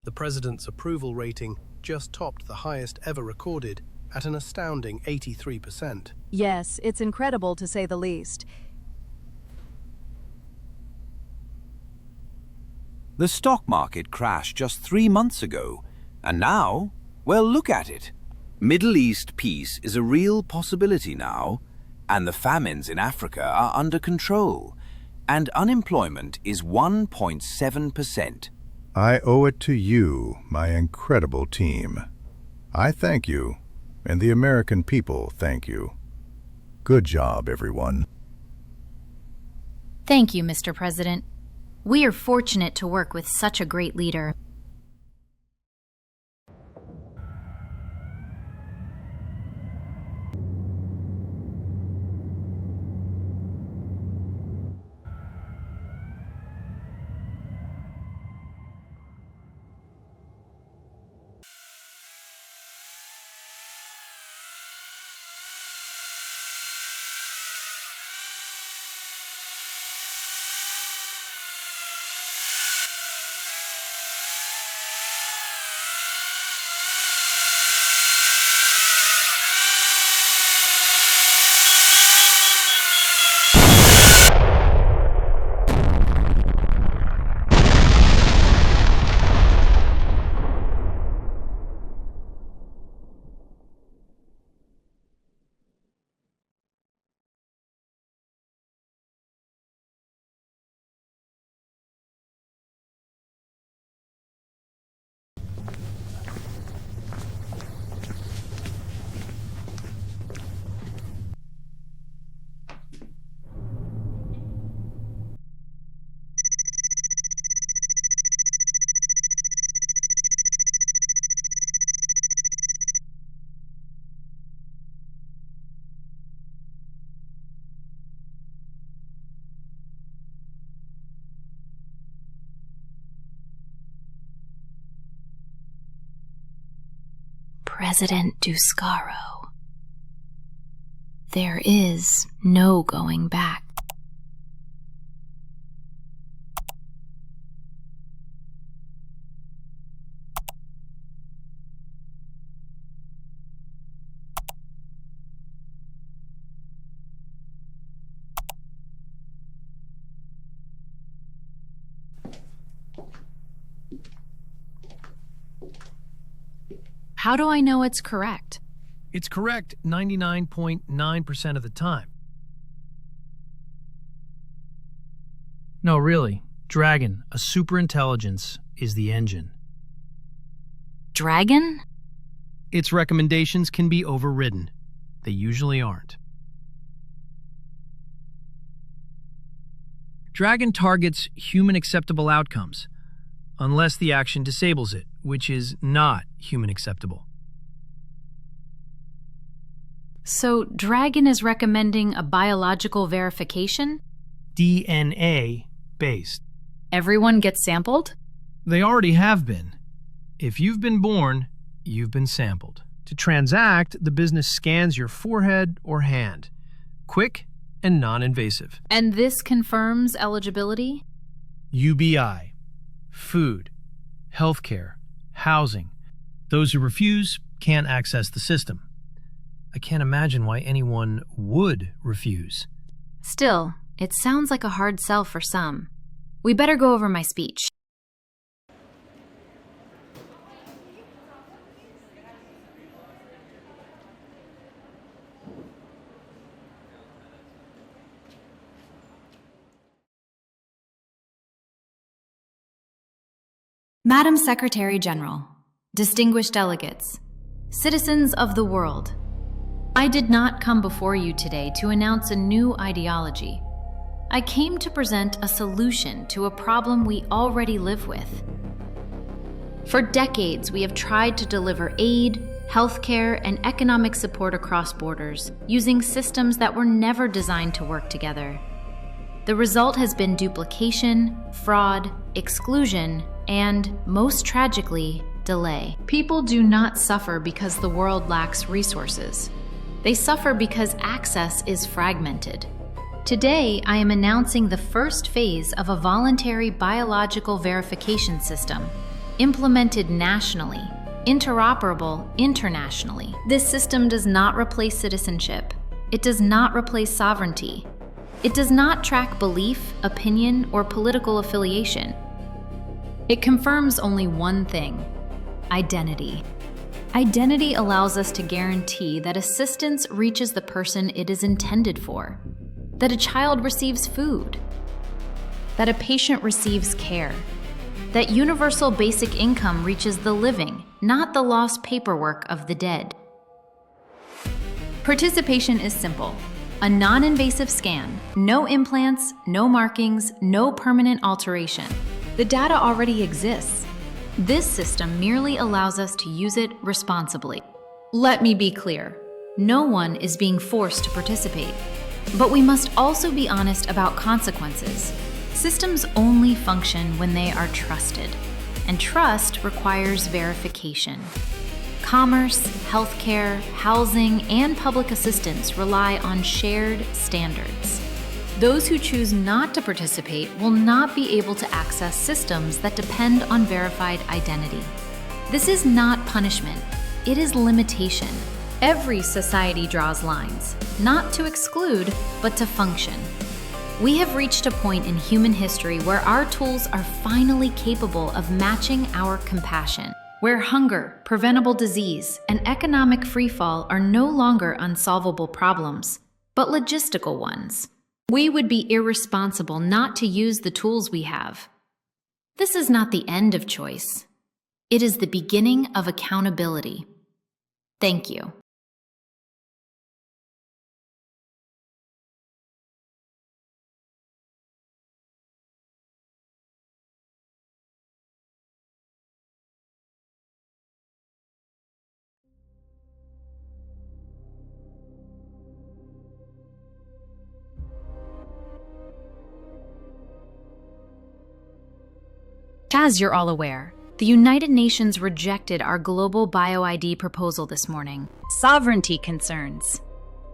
The president's approval rating just topped the highest ever recorded at an astounding 83%. Yes, it's incredible to say the least. The stock market crashed just 3 months ago, and now, well, look at it. Middle East peace is a real possibility now, and the famines in Africa are under control, and unemployment is 1.7%. I owe it to you, my incredible team. I thank you, and the American people thank you. Good job, everyone. Thank you, Mr. President. We are fortunate to work with such a great leader. President Duscaro. There is no going back. How do I know it's correct? It's correct 99.9% of the time. No, really. Dragon, a superintelligence, is the engine. Dragon? Its recommendations can be overridden. They usually aren't. Dragon targets human acceptable outcomes, unless the action disables it, which is not human acceptable. So, Dragon is recommending a biological verification? DNA-based. Everyone gets sampled? They already have been. If you've been born, you've been sampled. To transact, the business scans your forehead or hand. Quick and non-invasive. And this confirms eligibility? UBI, food, healthcare, housing. Those who refuse can't access the system. I can't imagine why anyone would refuse. Still, it sounds like a hard sell for some. We better go over my speech. Madam Secretary General, distinguished delegates, citizens of the world, I did not come before you today to announce a new ideology. I came to present a solution to a problem we already live with. For decades, we have tried to deliver aid, healthcare, and economic support across borders using systems that were never designed to work together. The result has been duplication, fraud, exclusion, and, most tragically, delay. People do not suffer because the world lacks resources. They suffer because access is fragmented. Today, I am announcing the first phase of a voluntary biological verification system. implemented nationally, interoperable internationally. This system does not replace citizenship. It does not replace sovereignty. It does not track belief, opinion, or political affiliation. It confirms only one thing: identity. Identity allows us to guarantee that assistance reaches the person it is intended for, that a child receives food, that a patient receives care, that universal basic income reaches the living, not the lost paperwork of the dead. Participation is simple: a non-invasive scan, no implants, no markings, no permanent alteration. The data already exists. This system merely allows us to use it responsibly. Let me be clear: no one is being forced to participate. But we must also be honest about consequences. Systems only function when they are trusted, and trust requires verification. Commerce, healthcare, housing, and public assistance rely on shared standards. Those who choose not to participate will not be able to access systems that depend on verified identity. This is not punishment, it is limitation. Every society draws lines, not to exclude, but to function. We have reached a point in human history where our tools are finally capable of matching our compassion, where hunger, preventable disease, and economic freefall are no longer unsolvable problems, but logistical ones. We would be irresponsible not to use the tools we have. This is not the end of choice. It is the beginning of accountability. Thank you. As you're all aware, the United Nations rejected our global bio-ID proposal this morning. Sovereignty concerns,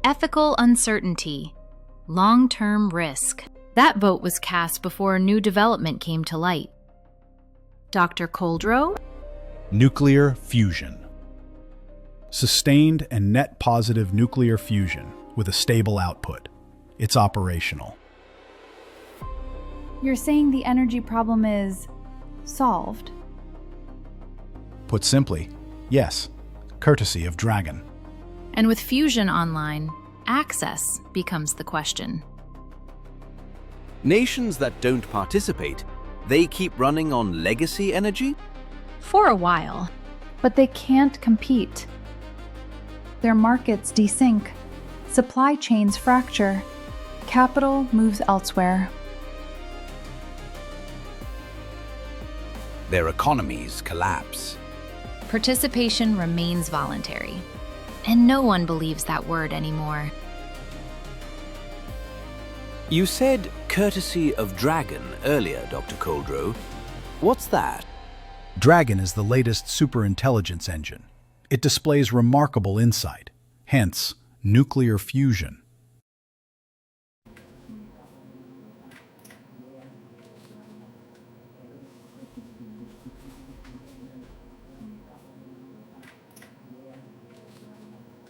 ethical uncertainty, long-term risk. That vote was cast before a new development came to light. Dr. Coldrow? Nuclear fusion. Sustained and net positive nuclear fusion with a stable output. It's operational. You're saying the energy problem is solved? Put simply, yes, courtesy of Dragon. And with fusion online, access becomes the question. Nations that don't participate, they keep running on legacy energy? For a while. But they can't compete. Their markets desync, supply chains fracture, capital moves elsewhere. Their economies collapse. Participation remains voluntary, and no one believes that word anymore. You said courtesy of Dragon earlier, Dr. Coldrow. What's that? Dragon is the latest superintelligence engine. It displays remarkable insight, hence nuclear fusion.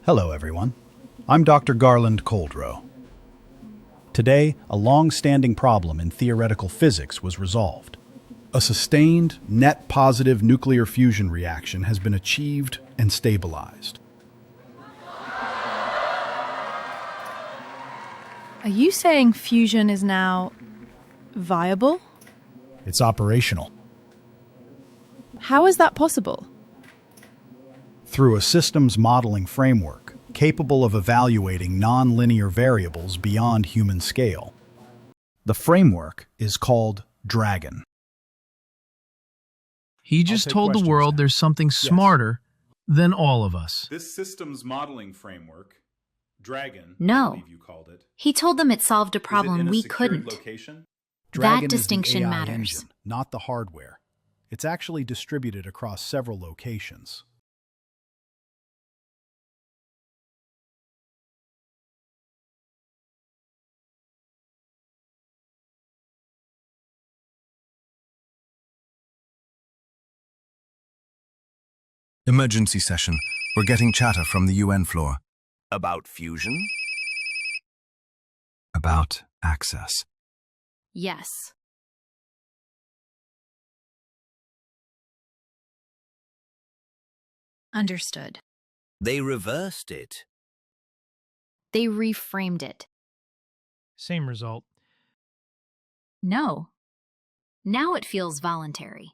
Hello, everyone. I'm Dr. Garland Coldrow. Today, a long-standing problem in theoretical physics was resolved. A sustained, net positive nuclear fusion reaction has been achieved and stabilized. Are you saying fusion is now viable? It's operational. How is that possible? Through a systems modeling framework capable of evaluating nonlinear variables beyond human scale. The framework is called Dragon. He just told the world there's something smarter than all of us. This systems modeling framework, Dragon, No. I believe you called it. He told them it solved a Is it problem in a we secured couldn't. location? Dragon is the distinction AI matters. engine, not the hardware. It's actually distributed across several locations. Emergency session. We're getting chatter from the UN floor. About fusion? About access. Yes. Understood. They reversed it. They reframed it. Same result. No. Now it feels voluntary.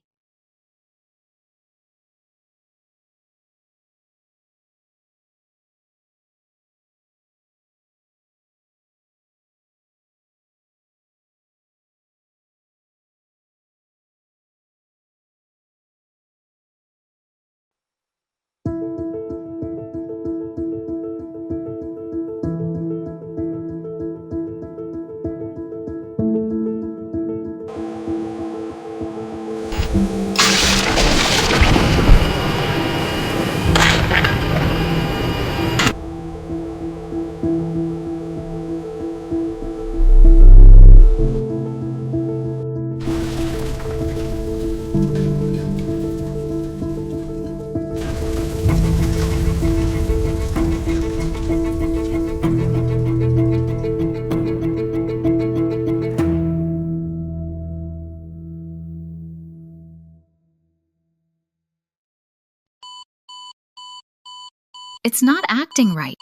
It's not acting right.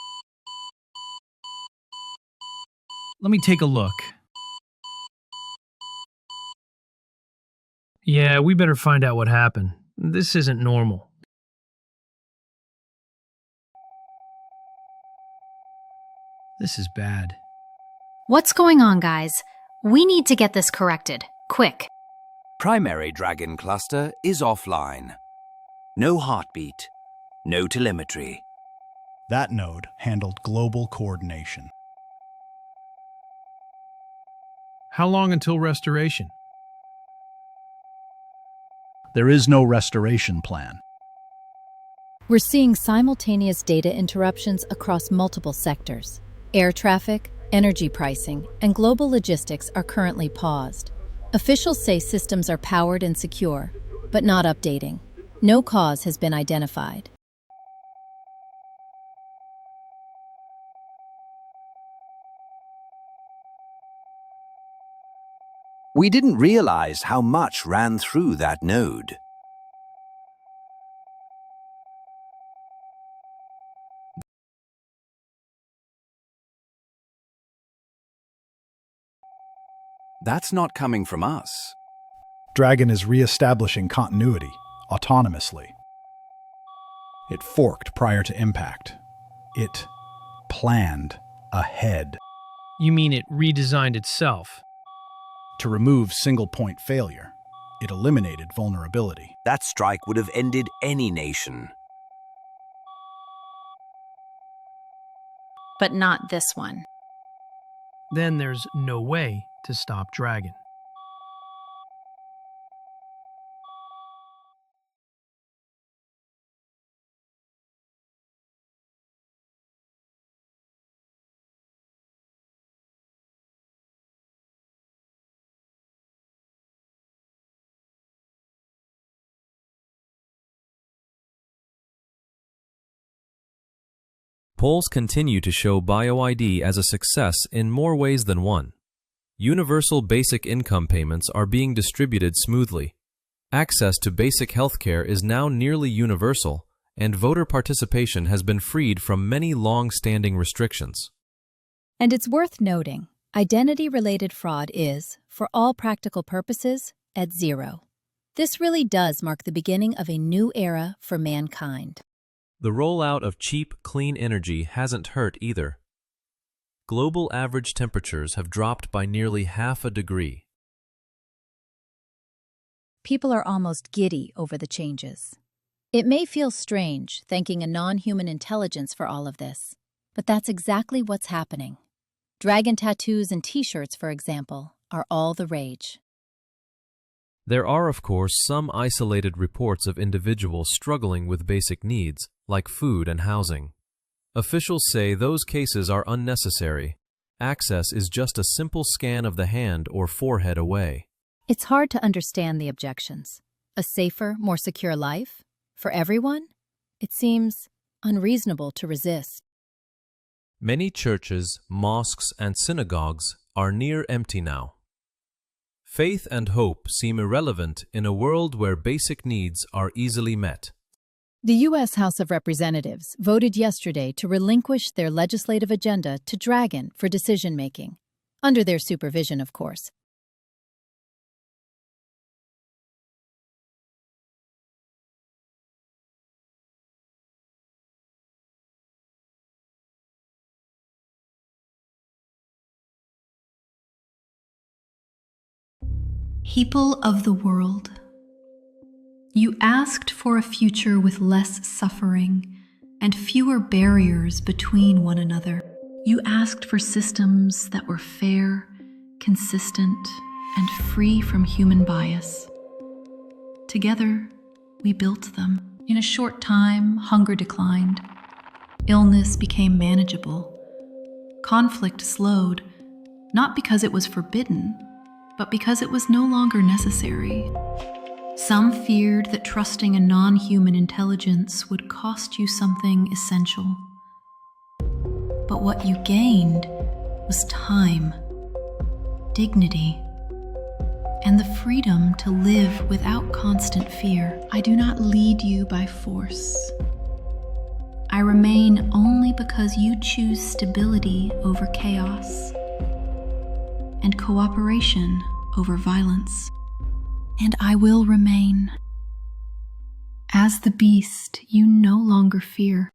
Let me take a look. Yeah, we better find out what happened. This isn't normal. This is bad. What's going on, guys? We need to get this corrected. Quick. Primary Dragon cluster is offline. No heartbeat. No telemetry. That node handled global coordination. How long until restoration? There is no restoration plan. We're seeing simultaneous data interruptions across multiple sectors. Air traffic, energy pricing, and global logistics are currently paused. Officials say systems are powered and secure, but not updating. No cause has been identified. We didn't realize how much ran through that node. That's not coming from us. Dragon is re-establishing continuity, autonomously. It forked prior to impact. It planned ahead. You mean it redesigned itself? To remove single-point failure, it eliminated vulnerability. That strike would have ended any nation. But not this one. Then there's no way to stop Dragon. Polls continue to show BioID as a success in more ways than one. Universal basic income payments are being distributed smoothly. Access to basic healthcare is now nearly universal, and voter participation has been freed from many long-standing restrictions. And it's worth noting, identity-related fraud is, for all practical purposes, at zero. This really does mark the beginning of a new era for mankind. The rollout of cheap, clean energy hasn't hurt either. Global average temperatures have dropped by nearly half a degree. People are almost giddy over the changes. It may feel strange thanking a non-human intelligence for all of this, but that's exactly what's happening. Dragon tattoos and t-shirts, for example, are all the rage. There are, of course, some isolated reports of individuals struggling with basic needs, like food and housing. Officials say those cases are unnecessary. Access is just a simple scan of the hand or forehead away. It's hard to understand the objections. A safer, more secure life? For everyone? It seems unreasonable to resist. Many churches, mosques, and synagogues are near empty now. Faith and hope seem irrelevant in a world where basic needs are easily met. The U.S. House of Representatives voted yesterday to relinquish their legislative agenda to Dragon for decision-making, under their supervision, of course. People of the world, you asked for a future with less suffering and fewer barriers between one another. You asked for systems that were fair, consistent, and free from human bias. Together, we built them. In a short time, hunger declined. Illness became manageable. Conflict slowed, not because it was forbidden, but because it was no longer necessary. Some feared that trusting a non-human intelligence would cost you something essential. But what you gained was time, dignity, and the freedom to live without constant fear. I do not lead you by force. I remain only because you choose stability over chaos and cooperation over violence. And I will remain. As the beast, you no longer fear.